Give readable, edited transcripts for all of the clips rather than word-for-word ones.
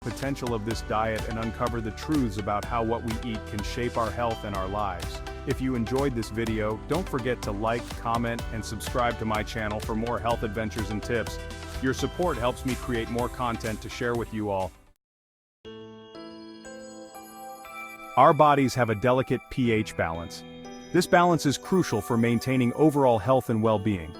potential of this diet and uncover the truths about how what we eat can shape our health and our lives. If you enjoyed this video, don't forget to like, comment, and subscribe to my channel for more health adventures and tips. Your support helps me create more content to share with you all. Our bodies have a delicate pH balance. This balance is crucial for maintaining overall health and well-being.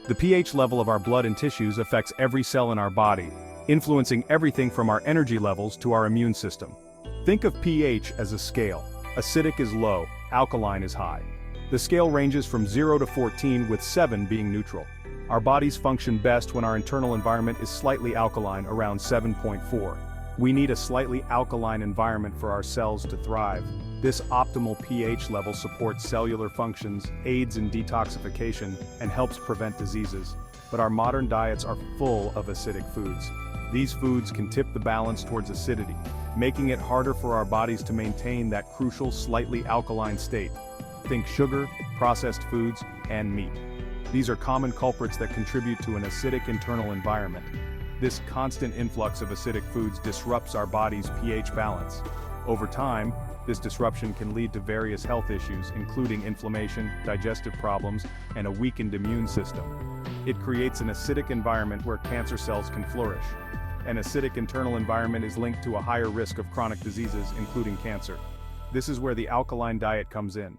The pH level of our blood and tissues affects every cell in our body, influencing everything from our energy levels to our immune system. Think of pH as a scale. Acidic is low, alkaline is high. The scale ranges from 0 to 14, with 7 being neutral. Our bodies function best when our internal environment is slightly alkaline, around 7.4. We need a slightly alkaline environment for our cells to thrive. This optimal pH level supports cellular functions, aids in detoxification, and helps prevent diseases. But our modern diets are full of acidic foods. These foods can tip the balance towards acidity, making it harder for our bodies to maintain that crucial slightly alkaline state. Think sugar, processed foods, and meat. These are common culprits that contribute to an acidic internal environment. This constant influx of acidic foods disrupts our body's pH balance. Over time, this disruption can lead to various health issues, including inflammation, digestive problems, and a weakened immune system. It creates an acidic environment where cancer cells can flourish. An acidic internal environment is linked to a higher risk of chronic diseases, including cancer. This is where the alkaline diet comes in.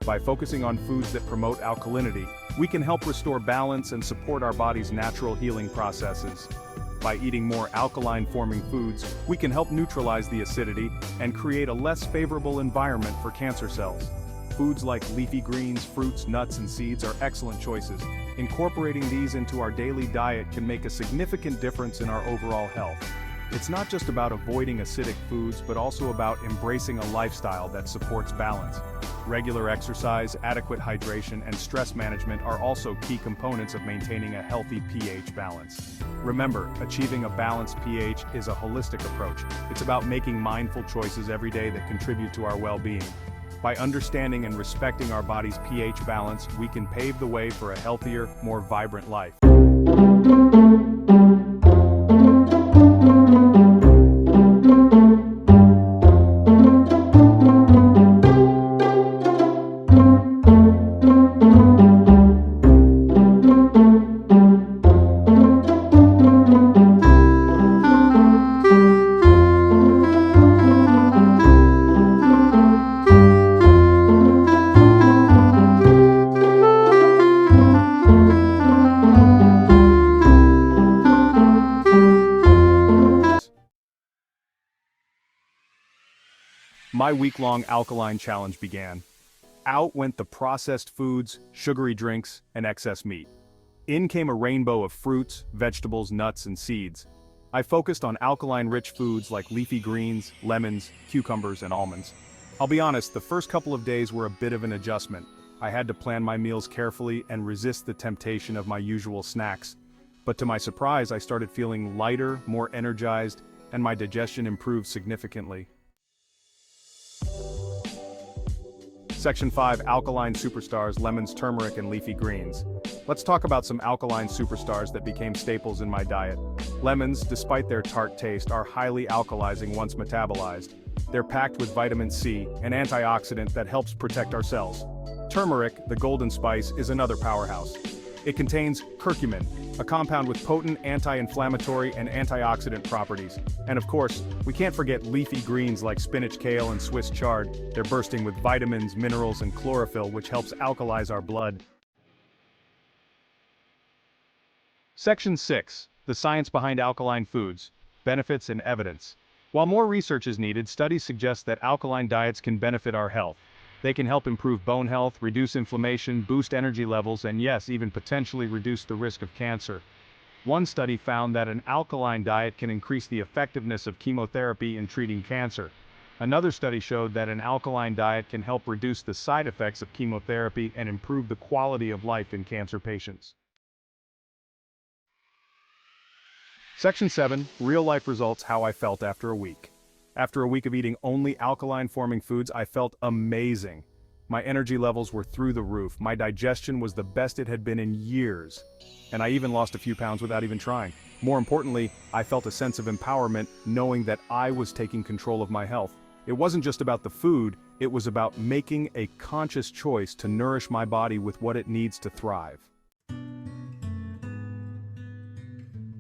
By focusing on foods that promote alkalinity, we can help restore balance and support our body's natural healing processes. By eating more alkaline-forming foods, we can help neutralize the acidity and create a less favorable environment for cancer cells. Foods like leafy greens, fruits, nuts, and seeds are excellent choices. Incorporating these into our daily diet can make a significant difference in our overall health. It's not just about avoiding acidic foods, but also about embracing a lifestyle that supports balance. Regular exercise, adequate hydration, and stress management are also key components of maintaining a healthy pH balance. Remember, achieving a balanced pH is a holistic approach. It's about making mindful choices every day that contribute to our well-being. By understanding and respecting our body's pH balance, we can pave the way for a healthier, more vibrant life. My week-long alkaline challenge began. Out went the processed foods, sugary drinks, and excess meat. In came a rainbow of fruits, vegetables, nuts, and seeds. I focused on alkaline-rich foods like leafy greens, lemons, cucumbers, and almonds. I'll be honest, the first couple of days were a bit of an adjustment. I had to plan my meals carefully and resist the temptation of my usual snacks. But to my surprise, I started feeling lighter, more energized, and my digestion improved significantly. Section 5. Alkaline Superstars, Lemons, Turmeric, and Leafy Greens. Let's talk about some alkaline superstars that became staples in my diet. Lemons, despite their tart taste, are highly alkalizing once metabolized. They're packed with vitamin C, an antioxidant that helps protect our cells. Turmeric, the golden spice, is another powerhouse. It contains curcumin, a compound with potent anti-inflammatory and antioxidant properties. And of course, we can't forget leafy greens like spinach, kale, and Swiss chard. They're bursting with vitamins, minerals, and chlorophyll, which helps alkalize our blood. Section 6. The science behind alkaline foods, benefits and evidence. While more research is needed, studies suggest that alkaline diets can benefit our health. They can help improve bone health, reduce inflammation, boost energy levels, and yes, even potentially reduce the risk of cancer. One study found that an alkaline diet can increase the effectiveness of chemotherapy in treating cancer. Another study showed that an alkaline diet can help reduce the side effects of chemotherapy and improve the quality of life in cancer patients. Section 7. Real-life results, how I felt after a week. After a week of eating only alkaline-forming foods, I felt amazing. My energy levels were through the roof, my digestion was the best it had been in years, and I even lost a few pounds without even trying. More importantly, I felt a sense of empowerment knowing that I was taking control of my health. It wasn't just about the food, it was about making a conscious choice to nourish my body with what it needs to thrive.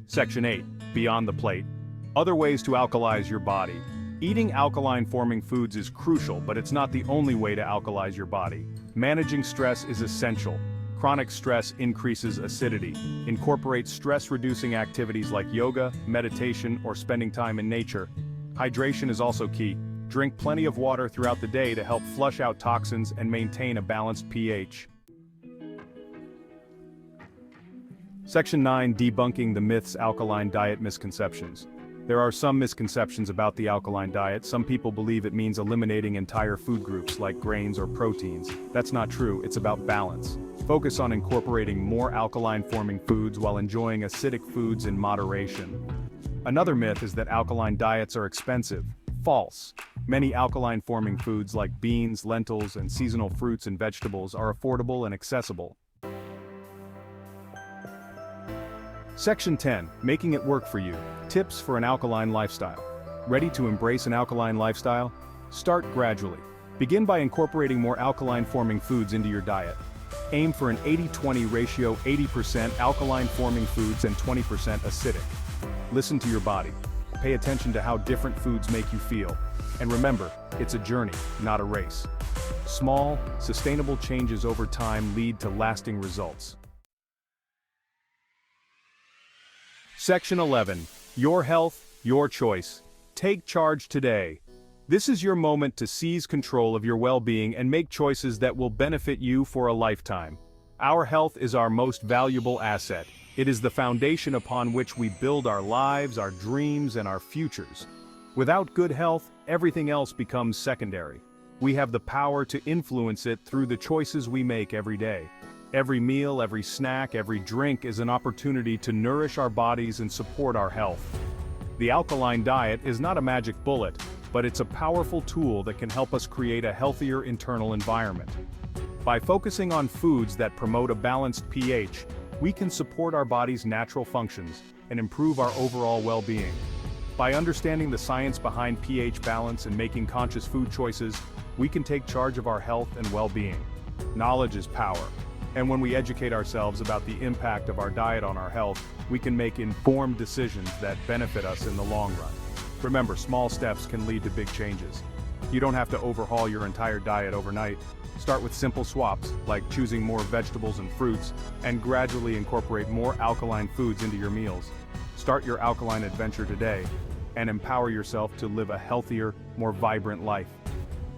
Section 8. Beyond the plate. Other ways to alkalize your body. Eating alkaline-forming foods is crucial, but it's not the only way to alkalize your body. Managing stress is essential. Chronic stress increases acidity. Incorporate stress-reducing activities like yoga, meditation, or spending time in nature. Hydration is also key. Drink plenty of water throughout the day to help flush out toxins and maintain a balanced pH. Section 9. Debunking the myths. Alkaline diet misconceptions. There are some misconceptions about the alkaline diet. Some people believe it means eliminating entire food groups like grains or proteins. That's not true, it's about balance. Focus on incorporating more alkaline-forming foods while enjoying acidic foods in moderation. Another myth is that alkaline diets are expensive. False. Many alkaline-forming foods like beans, lentils, and seasonal fruits and vegetables are affordable and accessible. Section 10. Making it work for you. Tips for an alkaline lifestyle. Ready to embrace an alkaline lifestyle? Start gradually. Begin by incorporating more alkaline-forming foods into your diet. Aim for an 80-20 ratio, 80% alkaline-forming foods and 20% acidic. Listen to your body. Pay attention to how different foods make you feel. And remember, it's a journey, not a race. Small, sustainable changes over time lead to lasting results. Section 11. Your health, your choice. Take charge today. This is your moment to seize control of your well-being and make choices that will benefit you for a lifetime. Our health is our most valuable asset. It is the foundation upon which we build our lives, our dreams, and our futures. Without good health, everything else becomes secondary. We have the power to influence it through the choices we make every day. Every meal, every snack, every drink is an opportunity to nourish our bodies and support our health. The alkaline diet is not a magic bullet, but it's a powerful tool that can help us create a healthier internal environment. By focusing on foods that promote a balanced pH, we can support our body's natural functions and improve our overall well-being. By understanding the science behind pH balance and making conscious food choices, we can take charge of our health and well-being. Knowledge is power. And when we educate ourselves about the impact of our diet on our health, we can make informed decisions that benefit us in the long run. Remember, small steps can lead to big changes. You don't have to overhaul your entire diet overnight. Start with simple swaps, like choosing more vegetables and fruits, and gradually incorporate more alkaline foods into your meals. Start your alkaline adventure today, and empower yourself to live a healthier, more vibrant life.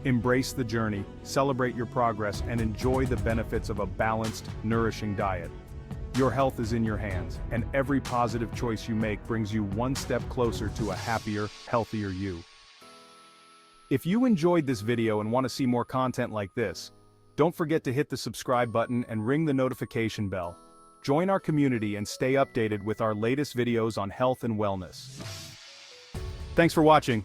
Embrace the journey, celebrate your progress, and enjoy the benefits of a balanced, nourishing diet. Your health is in your hands, and every positive choice you make brings you one step closer to a happier, healthier you. If you enjoyed this video and want to see more content like this, don't forget to hit the subscribe button and ring the notification bell. Join our community and stay updated with our latest videos on health and wellness. Thanks for watching.